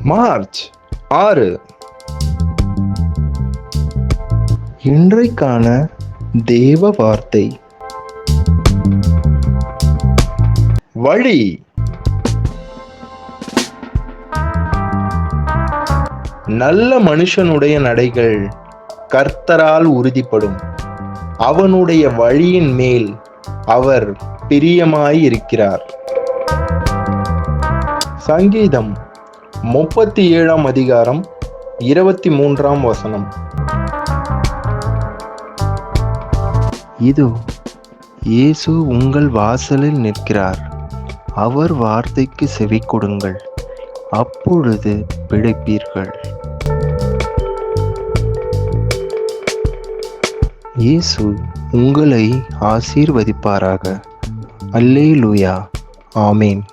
March 6. இன்றைக்கான தேவ வார்த்தை. வழி. நல்ல மனுஷனுடைய நடைகள் கர்த்தரால் உறுதிப்படும், அவனுடைய வழியின் மேல் அவர் பிரியமாயிருக்கிறார். சங்கீதம் 37 அதிகாரம் 23 இதோ இயேசு உங்கள் வாசலில் நிற்கிறார், அவர் வார்த்தைக்கு செவி கொடுங்கள், அப்பொழுது பிழைப்பீர்கள். இயேசு உங்களை ஆசீர்வதிப்பாராக. அல்லேலூயா. ஆமேன்.